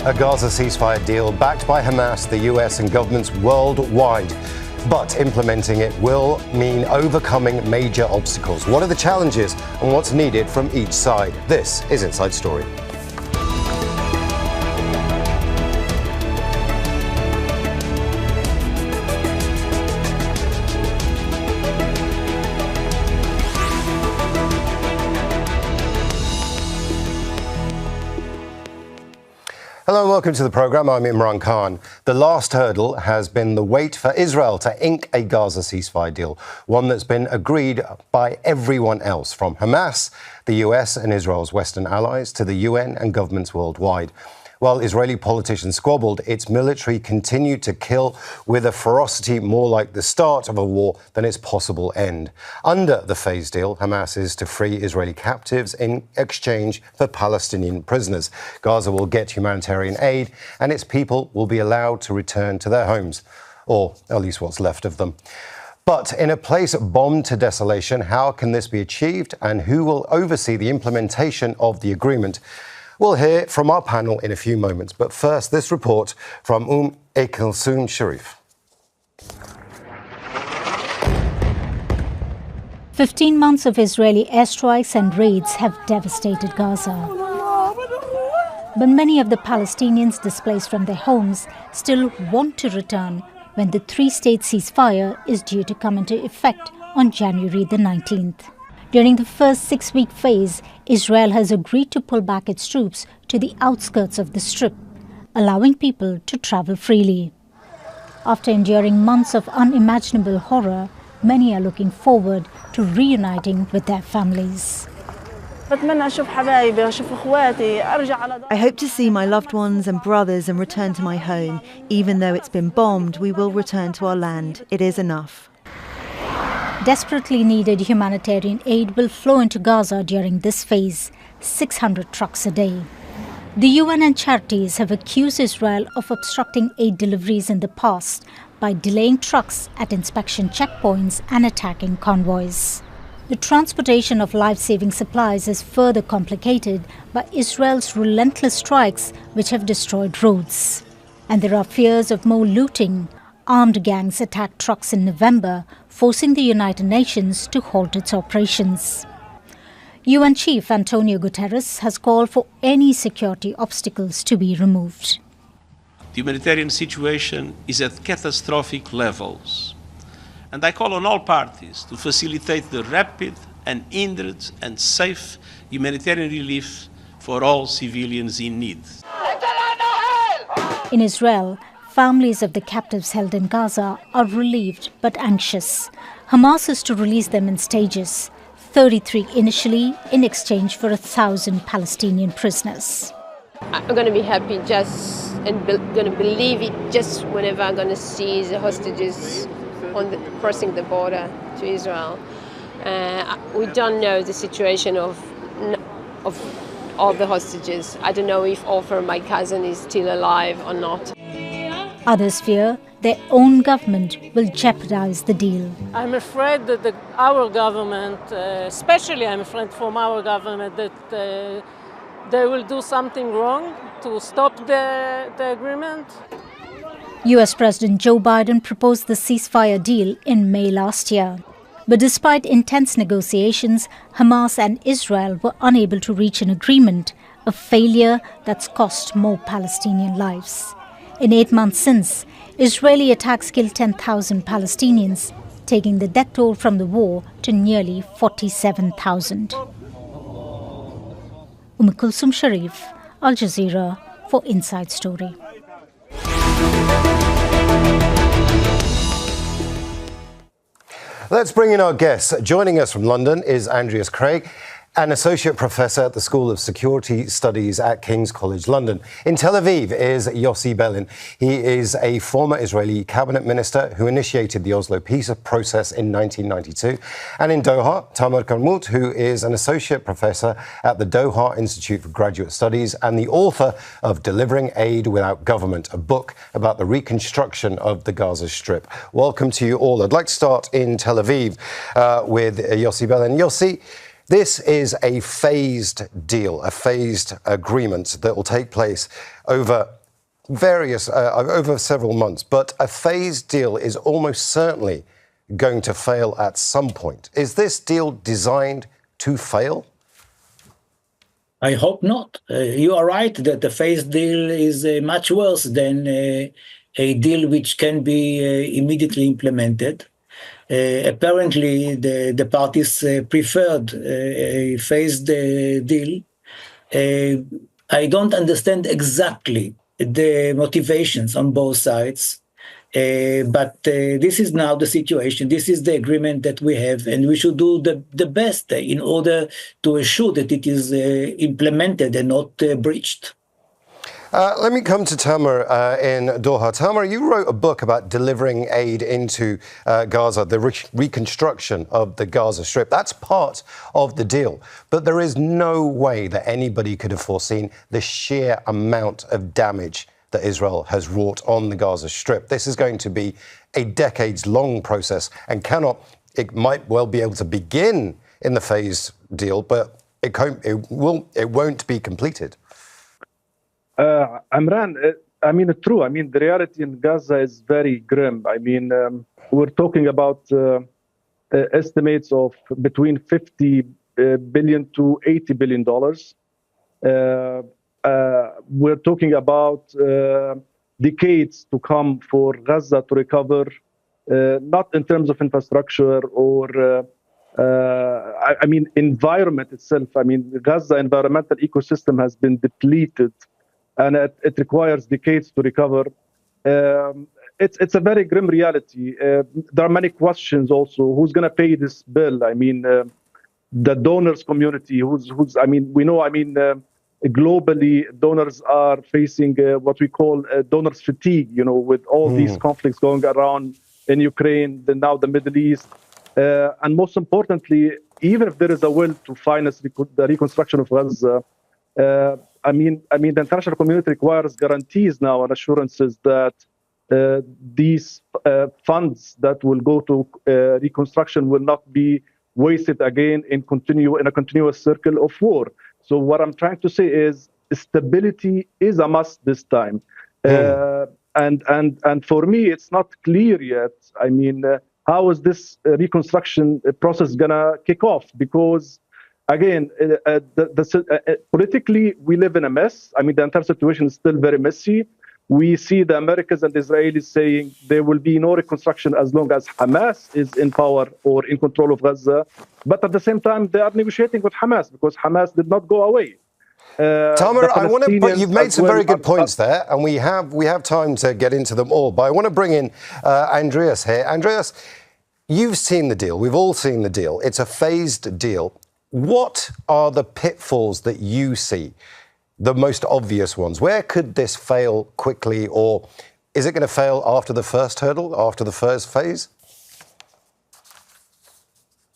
A Gaza ceasefire deal backed by Hamas, the US and governments worldwide. But implementing it will mean overcoming major obstacles. What are the challenges and what's needed from each side? This is Inside Story. Hello and welcome to the programme. I'm Imran Khan. The last hurdle has been the wait for Israel to ink a Gaza ceasefire deal, one that's been agreed by everyone else, from Hamas, the US and Israel's Western allies, to the UN and governments worldwide. While Israeli politicians squabbled, its military continued to kill with a ferocity more like the start of a war than its possible end. Under the phase deal, Hamas is to free Israeli captives in exchange for Palestinian prisoners. Gaza will get humanitarian aid and its people will be allowed to return to their homes, or at least what's left of them. But in a place bombed to desolation, how can this be achieved and who will oversee the implementation of the agreement? We'll hear from our panel in a few moments, but first, this report from Kulsum Sharif. 15 months of Israeli airstrikes and raids have devastated Gaza. But many of the Palestinians displaced from their homes still want to return when the three-state ceasefire is due to come into effect on January the 19th. During the first six-week phase, Israel has agreed to pull back its troops to the outskirts of the Strip, allowing people to travel freely. After enduring months of unimaginable horror, many are looking forward to reuniting with their families. I hope to see my loved ones and brothers and return to my home. Even though it's been bombed, we will return to our land. It is enough. Desperately needed humanitarian aid will flow into Gaza during this phase, 600 trucks a day. The UN and charities have accused Israel of obstructing aid deliveries in the past by delaying trucks at inspection checkpoints and attacking convoys. The transportation of life-saving supplies is further complicated by Israel's relentless strikes, which have destroyed roads. And there are fears of more looting. Armed gangs attacked trucks in November, forcing the United Nations to halt its operations. UN Chief Antonio Guterres has called for any security obstacles to be removed. The humanitarian situation is at catastrophic levels, and I call on all parties to facilitate the rapid, unhindered and safe humanitarian relief for all civilians in need. In Israel, families of the captives held in Gaza are relieved but anxious. Hamas is to release them in stages, 33 initially, in exchange for 1,000 Palestinian prisoners. I'm going to be happy going to believe it just whenever I'm going to see the hostages crossing the border to Israel. We don't know the situation of all the hostages. I don't know if Ofer, my cousin, is still alive or not. Others fear their own government will jeopardize the deal. I'm afraid that our government, especially I'm afraid from our government, that they will do something wrong to stop the agreement. US President Joe Biden proposed the ceasefire deal in May last year. But despite intense negotiations, Hamas and Israel were unable to reach an agreement, a failure that's cost more Palestinian lives. In 8 months since, Israeli attacks killed 10,000 Palestinians, taking the death toll from the war to nearly 47,000. Kulsum Sharif, Al Jazeera, for Inside Story. Let's bring in our guests. Joining us from London is Andreas Krieg, an associate professor at the School of Security Studies at King's College London. In Tel Aviv is Yossi Beilin. He is a former Israeli cabinet minister who initiated the Oslo peace process in 1992. And in Doha, Tamer, who is an associate professor at the Doha Institute for Graduate Studies and the author of Delivering Aid Without Government, a book about the reconstruction of the Gaza Strip. Welcome to you all. I'd like to start in Tel Aviv with Yossi Beilin. Yossi, This is a phased deal, a phased agreement that will take place over over several months. But a phased deal is almost certainly going to fail at some point. Is this deal designed to fail? I hope not. You are right that the phased deal is much worse than a deal which can be immediately implemented. Apparently, the parties preferred a phased deal. I don't understand exactly the motivations on both sides, but this is now the situation. This is the agreement that we have, and we should do the best in order to assure that it is implemented and not breached. Let me come to Tamer in Doha. Tamer, you wrote a book about delivering aid into Gaza, the reconstruction of the Gaza Strip. That's part of the deal. But there is no way that anybody could have foreseen the sheer amount of damage that Israel has wrought on the Gaza Strip. This is going to be a decades-long process and it might well be able to begin in the phase deal, but it won't be completed. Imran, true. The reality in Gaza is very grim. We're talking about estimates of between $50 billion to $80 billion. We're talking about decades to come for Gaza to recover, not in terms of infrastructure or environment itself. Gaza environmental ecosystem has been depleted, and it requires decades to recover. It's a very grim reality. There are many questions also. Who's going to pay this bill? The donors community. We know. Globally, donors are facing what we call donors fatigue. With all these conflicts going around in Ukraine, now the Middle East, and most importantly, even if there is a will to finance the reconstruction of Gaza. The international community requires guarantees now and assurances that these funds that will go to reconstruction will not be wasted again in a continuous circle of war. So what I'm trying to say is stability is a must this time. And for me, it's not clear yet. How is this reconstruction process going to kick off? Because again, politically, we live in a mess. The entire situation is still very messy. We see the Americans and the Israelis saying there will be no reconstruction as long as Hamas is in power or in control of Gaza. But at the same time, they are negotiating with Hamas because Hamas did not go away. Tamer, you've made some very good points there, and we have time to get into them all. But I want to bring in Andreas here. Andreas, you've seen the deal. We've all seen the deal. It's a phased deal. What are the pitfalls that you see, the most obvious ones? Where could this fail quickly, or is it going to fail after the first hurdle, after the first phase?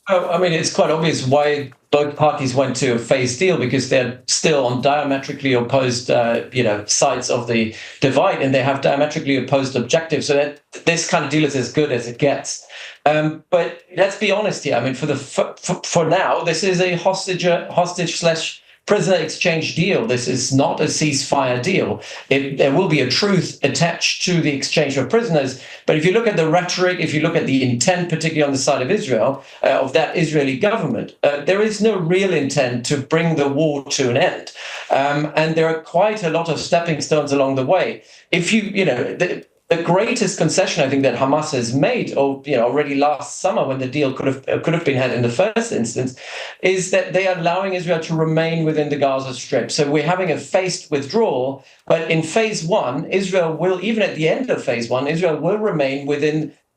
It's quite obvious why both parties went to a phased deal, because they're still on diametrically opposed, sides of the divide, and they have diametrically opposed objectives. So that this kind of deal is as good as it gets. But let's be honest here. For now, this is a hostage/prisoner exchange deal. This is not a ceasefire deal. There will be a truce attached to the exchange of prisoners. But if you look at the rhetoric, if you look at the intent, particularly on the side of Israel, of that Israeli government, there is no real intent to bring the war to an end. And there are quite a lot of stepping stones along the way. The greatest concession I think that Hamas has made, already last summer when the deal could have been had in the first instance, is that they are allowing Israel to remain within the Gaza Strip. So we're having a phased withdrawal, but in phase one, Israel will, even at the end of phase one, Israel will remain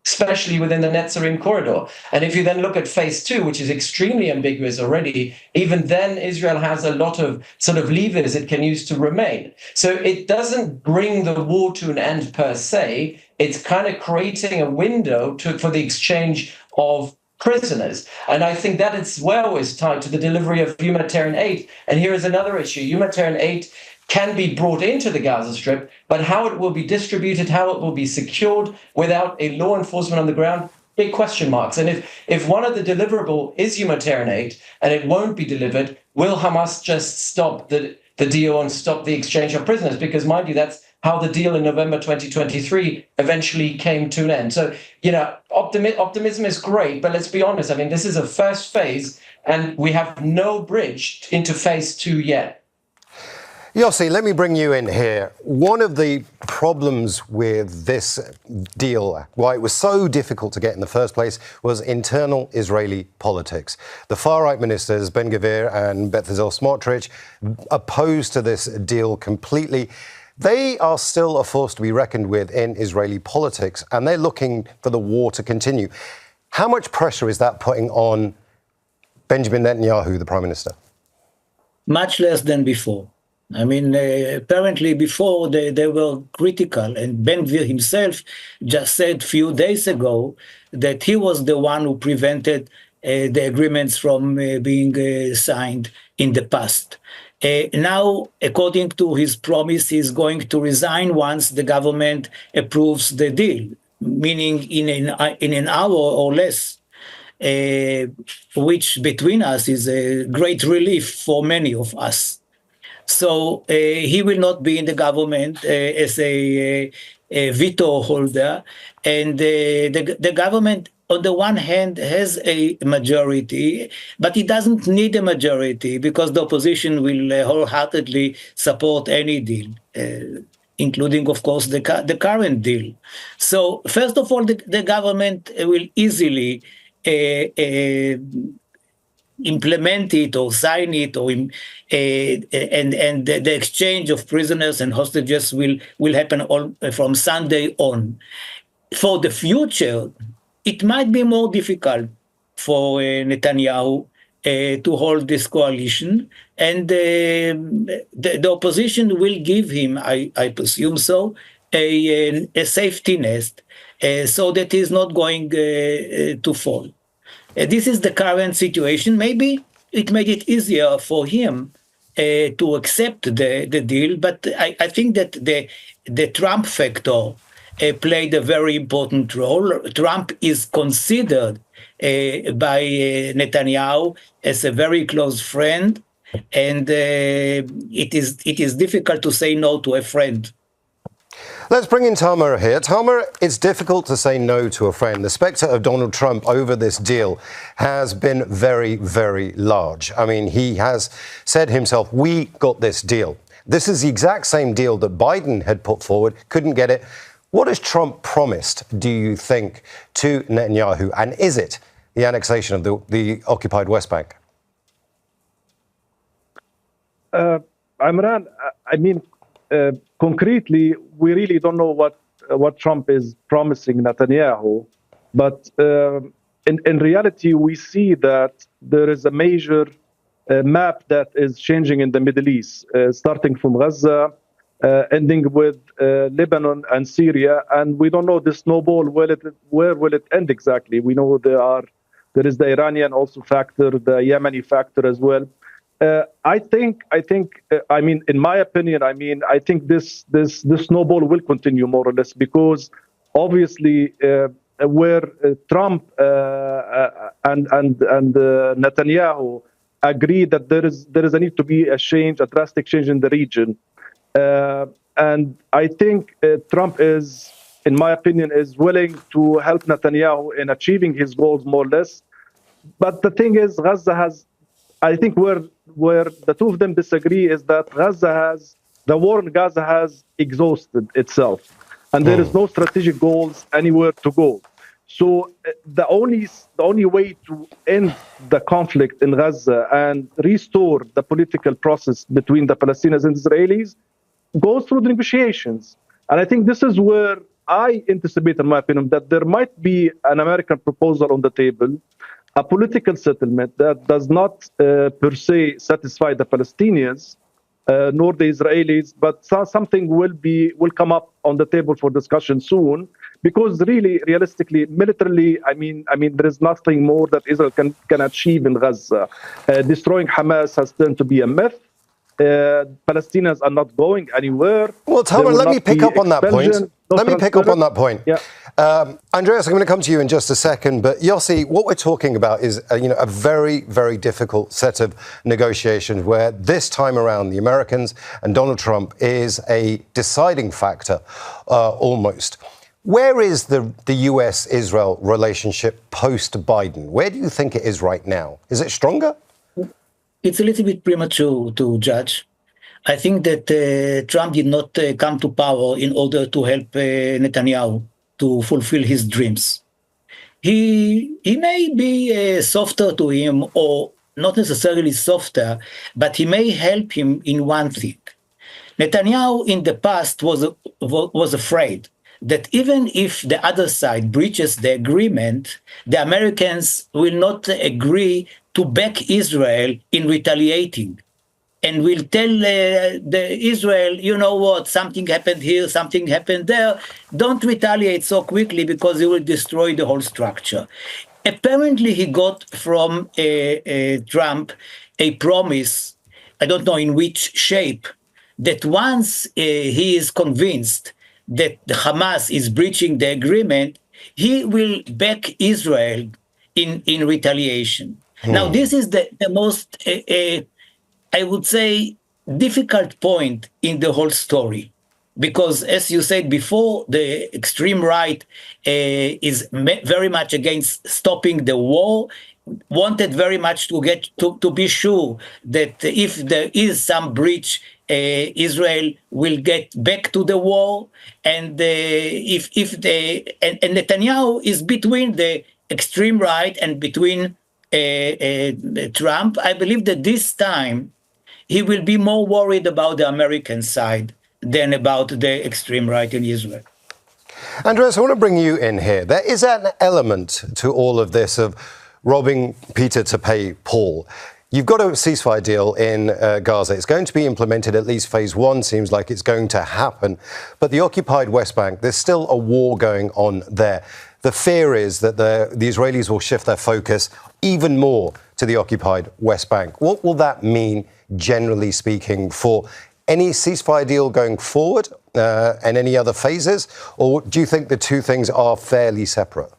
especially within the Netzarim corridor. And if you then look at phase two, which is extremely ambiguous already, even then Israel has a lot of sort of levers it can use to remain. So it doesn't bring the war to an end per se. It's kind of creating a window for the exchange of prisoners. And I think that as well is tied to the delivery of humanitarian aid. And here is another issue. Humanitarian aid can be brought into the Gaza Strip, but how it will be distributed, how it will be secured without a law enforcement on the ground, big question marks. And if one of the deliverable is humanitarian aid and it won't be delivered, will Hamas just stop the deal and stop the exchange of prisoners? Because, mind you, that's how the deal in November 2023 eventually came to an end. So, optimism is great, but let's be honest. I mean, this is a first phase, and we have no bridge into phase 2 yet. Yossi, let me bring you in here. One of the problems with this deal, why it was so difficult to get in the first place, was internal Israeli politics. The far-right ministers, Ben-Gvir and Bezalel Smotrich, opposed to this deal completely. They are still a force to be reckoned with in Israeli politics, and they're looking for the war to continue. How much pressure is that putting on Benjamin Netanyahu, the Prime Minister? Much less than before. I mean, apparently before they were critical, and Ben-Gvir himself just said a few days ago that he was the one who prevented the agreements from being signed in the past. Now, according to his promise, he's going to resign once the government approves the deal, meaning in an hour or less, which between us is a great relief for many of us. So he will not be in the government as a veto holder, and the government, on the one hand, has a majority, but it doesn't need a majority because the opposition will wholeheartedly support any deal, including, of course, the current deal. So, first of all, the government will easily implement it or sign it, or and the exchange of prisoners and hostages will happen from Sunday on. For the future, it might be more difficult for Netanyahu to hold this coalition, and the opposition will give him, I presume so, a safety nest so that he's not going to fall. This is the current situation. Maybe it made it easier for him to accept the deal, but I think that the Trump factor played a very important role. Trump is considered by Netanyahu as a very close friend, and it is difficult to say no to a friend. Let's bring in Tamer here. Tamer, it's difficult to say no to a friend. The spectre of Donald Trump over this deal has been very, very large. I mean, he has said himself, we got this deal. This is the exact same deal that Biden had put forward, couldn't get it. What has Trump promised, do you think, to Netanyahu? And is it the annexation of the occupied West Bank? Imran, I mean, concretely, we really don't know what Trump is promising Netanyahu. But in reality, we see that there is a major map that is changing in the Middle East, starting from Gaza, ending with Lebanon and Syria. And we don't know the snowball, where will it end exactly? We know there is the Iranian also factor, the Yemeni factor as well. I think, I mean, in my opinion, I think this snowball will continue more or less, because obviously where Trump and Netanyahu agree that there is a need to be a drastic change in the region, and I think Trump is, in my opinion, is willing to help Netanyahu in achieving his goals more or less. But the thing is, Gaza has, I think where the two of them disagree is that the war in Gaza has exhausted itself, and there is no strategic goals anywhere to go. So the only way to end the conflict in Gaza and restore the political process between the Palestinians and Israelis goes through the negotiations. And I think this is where I anticipate, in my opinion, that there might be an American proposal on the table, a political settlement that does not per se satisfy the Palestinians nor the Israelis, but something will come up on the table for discussion soon. Because really, realistically, militarily, I mean, there is nothing more that Israel can achieve in Gaza. Destroying Hamas has turned to be a myth. Palestinians are not going anywhere. Well, Tamer, let me pick up on that point. Let me pick up on that point. Yeah. Andreas, I'm going to come to you in just a second, but Yossi, what we're talking about is a very, very difficult set of negotiations where this time around the Americans and Donald Trump is a deciding factor, almost. Where is the US-Israel relationship post-Biden? Where do you think it is right now? Is it stronger? It's a little bit premature to judge. I think that Trump did not come to power in order to help Netanyahu to fulfill his dreams. He may be softer to him, or not necessarily softer, but he may help him in one thing. Netanyahu in the past was afraid that even if the other side breaches the agreement, the Americans will not agree to back Israel in retaliating, and will tell Israel, you know what, something happened here, something happened there. Don't retaliate so quickly because it will destroy the whole structure. Apparently, he got from Trump a promise, I don't know in which shape, that once he is convinced that the Hamas is breaching the agreement, he will back Israel in retaliation. Now, this is the most, I would say, difficult point in the whole story. Because, as you said before, the extreme right is very much against stopping the war, wanted very much to get to be sure that if there is some breach, Israel will get back to the war, and and Netanyahu is between the extreme right and between Trump. I believe that this time he will be more worried about the American side than about the extreme right in Israel. Andreas, I want to bring you in here. There is an element to all of this of robbing Peter to pay Paul. You've got a ceasefire deal in Gaza. It's going to be implemented, at least phase one seems like it's going to happen. But the occupied West Bank, there's still a war going on there. The fear is that the Israelis will shift their focus even more to the occupied West Bank. What will that mean, generally speaking, for any ceasefire deal going forward and any other phases? Or do you think the two things are fairly separate?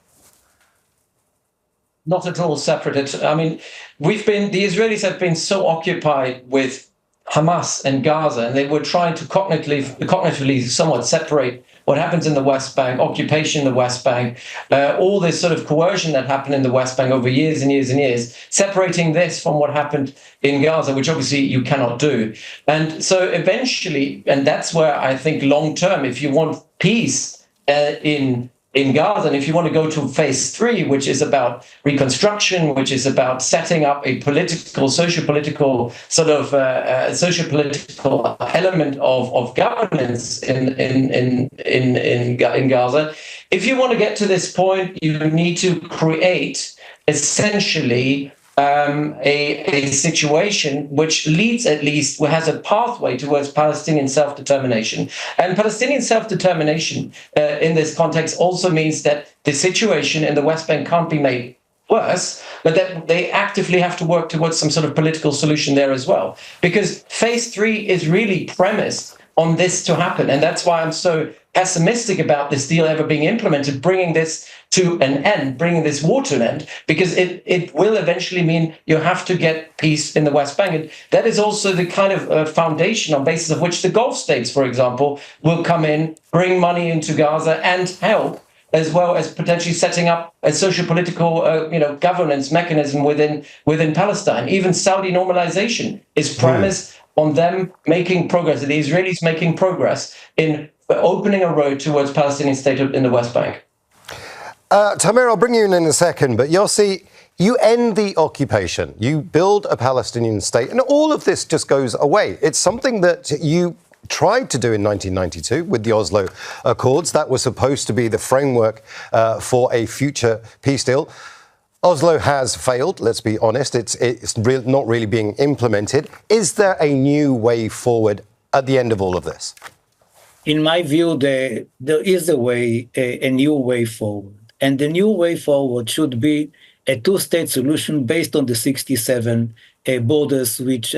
Not at all separate. I mean, the Israelis have been so occupied with Hamas and Gaza, and they were trying to cognitively somewhat separate what happens in the West Bank, occupation in the West Bank, all this sort of coercion that happened in the West Bank over years and years and years, separating this from what happened in Gaza, which obviously you cannot do. And so eventually, and that's where I think long term, if you want peace in Gaza, and if you want to go to phase 3, which is about reconstruction, which is about setting up a socio-political element of governance in Gaza, if you want to get to this point, you need to create essentially a situation which has a pathway towards Palestinian self-determination. And Palestinian self-determination in this context also means that the situation in the West Bank can't be made worse, but that they actively have to work towards some sort of political solution there as well. Because phase 3 is really premised on this to happen. And that's why I'm so pessimistic about this deal ever being implemented, bringing this to an end, bringing this war to an end, because it will eventually mean you have to get peace in the West Bank. And that is also the kind of foundation on basis of which the Gulf states, for example, will come in, bring money into Gaza and help, as well as potentially setting up a socio-political governance mechanism within Palestine. Even Saudi normalization is premised on them making progress, the Israelis making progress in opening a road towards Palestinian state in the West Bank. Tamer, I'll bring you in a second, but Yossi, you end the occupation, you build a Palestinian state, and all of this just goes away. It's something that you tried to do in 1992 with the Oslo Accords. That was supposed to be the framework for a future peace deal. Oslo has failed, let's be honest. It's not really being implemented. Is there a new way forward at the end of all of this? In my view, there is a new way forward. And the new way forward should be a two-state solution based on the 67 borders with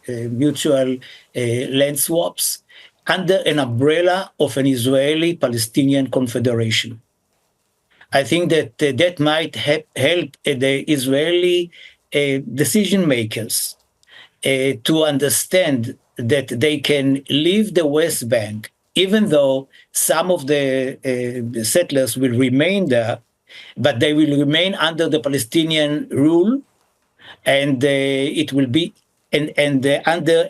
mutual land swaps. under an umbrella of an Israeli-Palestinian confederation. I think that that might help the Israeli decision makers to understand that they can leave the West Bank, even though some of the settlers will remain there, but they will remain under the Palestinian rule, and it will be under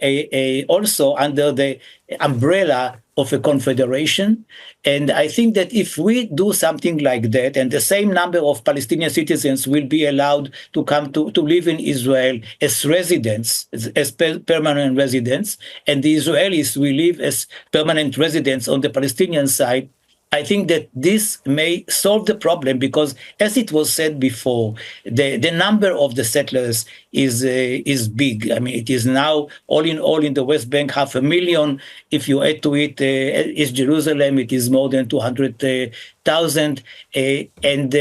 also under the umbrella of a confederation. And I think that if we do something like that, and the same number of Palestinian citizens will be allowed to come to live in Israel as residents, as permanent residents, and the Israelis will live as permanent residents on the Palestinian side, I think that this may solve the problem because, as it was said before, the number of the settlers is big. I mean, it is now all in the West Bank 500,000. If you add to it East Jerusalem, it is more than 200,000. And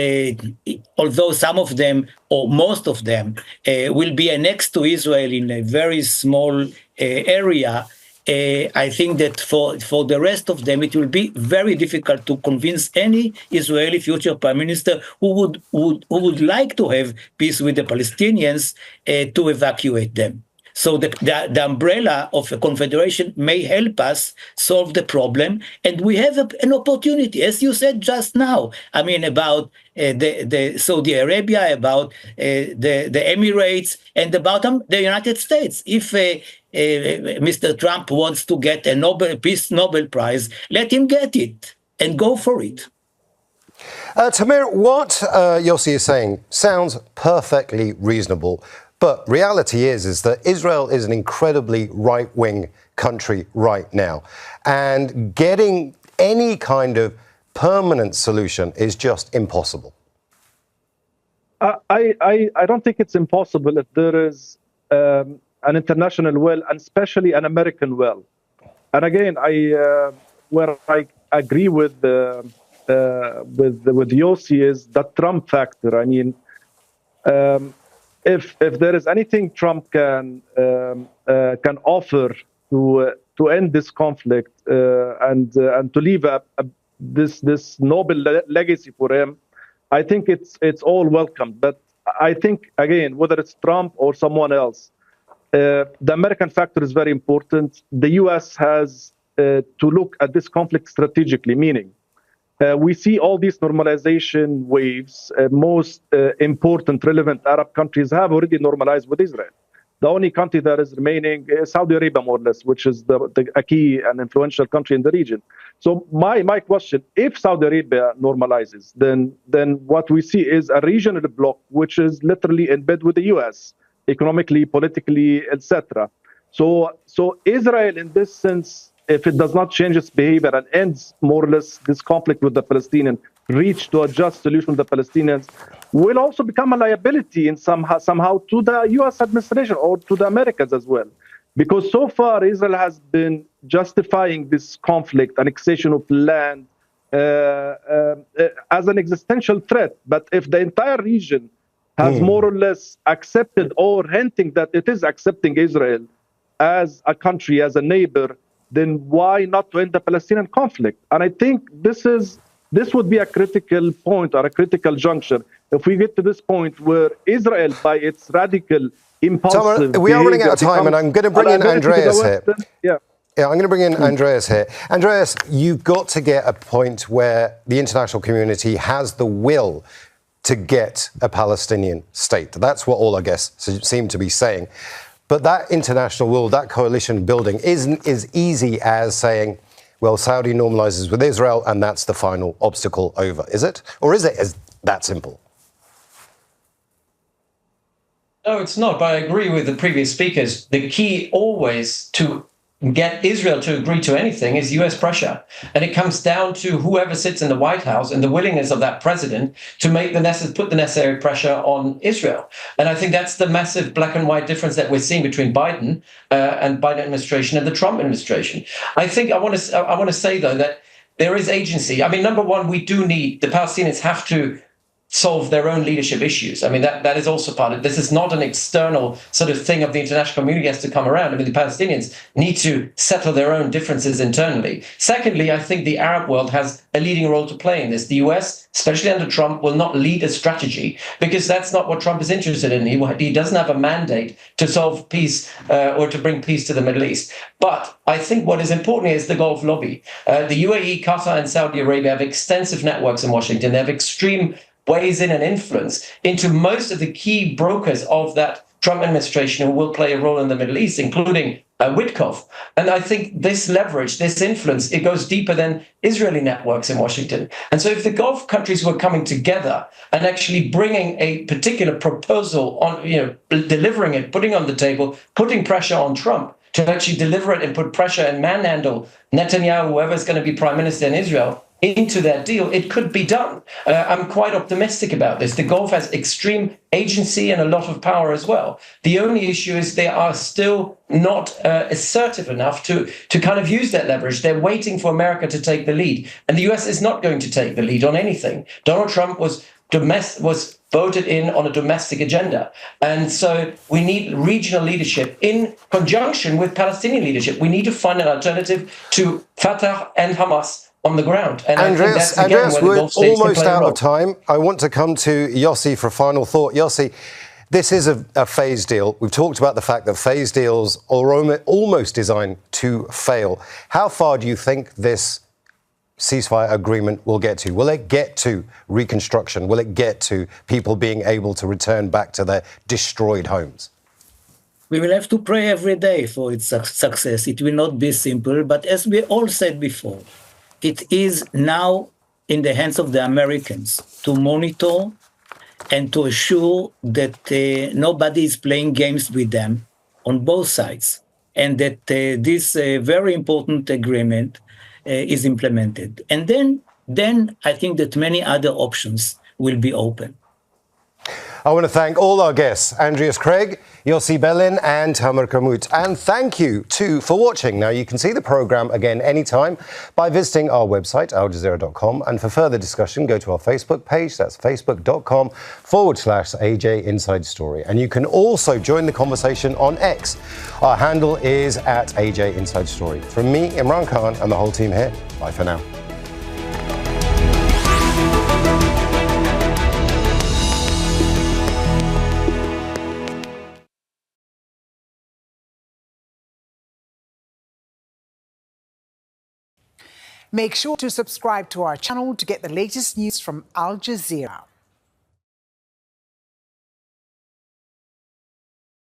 although some of them, or most of them, will be annexed to Israel in a very small area, I think that for the rest of them, it will be very difficult to convince any Israeli future prime minister who would like to have peace with the Palestinians to evacuate them. So the umbrella of a confederation may help us solve the problem, and we have an opportunity, as you said just now. I mean, about the Saudi Arabia, about the Emirates, and about the United States. If Mr. Trump wants to get a Peace Nobel Prize, let him get it and go for it. Tamer, what Yossi is saying sounds perfectly reasonable. But reality is that Israel is an incredibly right-wing country right now. And getting any kind of permanent solution is just impossible. I don't think it's impossible if there is an international will, and especially an American will. And again, where I agree with Yossi is the Trump factor. I mean, if there is anything Trump can offer to end this conflict and to leave this noble legacy for him, I think it's all welcome. But I think, again, whether it's Trump or someone else, the American factor is very important. The U.S. has to look at this conflict strategically, meaning we see all these normalization waves. Most important, relevant Arab countries have already normalized with Israel. The only country that is remaining is Saudi Arabia, more or less, which is a key and influential country in the region. So my question, if Saudi Arabia normalizes, then what we see is a regional bloc which is literally in bed with the U.S., economically, politically, etc. So Israel, in this sense, if it does not change its behavior and ends more or less this conflict with the Palestinians, reach to a just solution with the Palestinians, will also become a liability in somehow to the U.S. administration or to the Americans as well. Because so far, Israel has been justifying this conflict, annexation of land, as an existential threat. But if the entire region has more or less accepted or hinting that it is accepting Israel as a country, as a neighbor, then why not to end the Palestinian conflict? And I think this would be a critical point or a critical juncture if we get to this point where Israel, by its radical, impulsive Tamer, we are running out of time, and I'm going to bring in Andreas here. Yeah, I'm going to bring in Andreas here. Andreas, you've got to get a point where the international community has the will to get a Palestinian state. That's what all our guests seem to be saying. But that international will, that coalition building, isn't as easy as saying, well, Saudi normalizes with Israel and that's the final obstacle over, is it? Or is it as that simple? No, it's not, but I agree with the previous speakers. The key always to get Israel to agree to anything is US pressure. And it comes down to whoever sits in the White House and the willingness of that president to put the necessary pressure on Israel. And I think that's the massive black and white difference that we're seeing between Biden and Biden administration and the Trump administration. I think I want to say, though, that there is agency. I mean, number one, we do need, the Palestinians have to solve their own leadership issues. I mean, that is also part of it. This is not an external sort of thing of the international community has to come around. I mean, the Palestinians need to settle their own differences internally. Secondly, I think the Arab world has a leading role to play in this. The US, especially under Trump, will not lead a strategy because that's not what Trump is interested in. He doesn't have a mandate to solve peace or to bring peace to the Middle East. But I think what is important is the Gulf lobby. The UAE, Qatar, and Saudi Arabia have extensive networks in Washington. They have extreme ways in and influence into most of the key brokers of that Trump administration who will play a role in the Middle East, including Witkoff. And I think this leverage, this influence, it goes deeper than Israeli networks in Washington. And so if the Gulf countries were coming together and actually bringing a particular proposal on, delivering it, putting on the table, putting pressure on Trump to actually deliver it and put pressure and manhandle Netanyahu, whoever's going to be prime minister in Israel, into that deal, it could be done. I'm quite optimistic about this. The Gulf has extreme agency and a lot of power as well. The only issue is they are still not assertive enough to kind of use that leverage. They're waiting for America to take the lead. And the US is not going to take the lead on anything. Donald Trump was voted in on a domestic agenda. And so we need regional leadership in conjunction with Palestinian leadership. We need to find an alternative to Fatah and Hamas on the ground. And Andreas, we're almost out of time. I want to come to Yossi for a final thought. Yossi, this is a phase deal. We've talked about the fact that phase deals are almost designed to fail. How far do you think this ceasefire agreement will get to? Will it get to reconstruction? Will it get to people being able to return back to their destroyed homes? We will have to pray every day for its success. It will not be simple, but as we all said before, it is now in the hands of the Americans to monitor and to assure that nobody is playing games with them on both sides, and that this very important agreement is implemented. And then I think that many other options will be open. I want to thank all our guests, Andreas Krieg, Yossi Beilin and Tamer Qarmout. And thank you, too, for watching. Now, you can see the programme again anytime by visiting our website, aljazeera.com. And for further discussion, go to our Facebook page. That's facebook.com/AJ Inside Story. And you can also join the conversation on X. Our handle is @AJ Inside Story. From me, Imran Khan, and the whole team here, bye for now. Make sure to subscribe to our channel to get the latest news from Al Jazeera.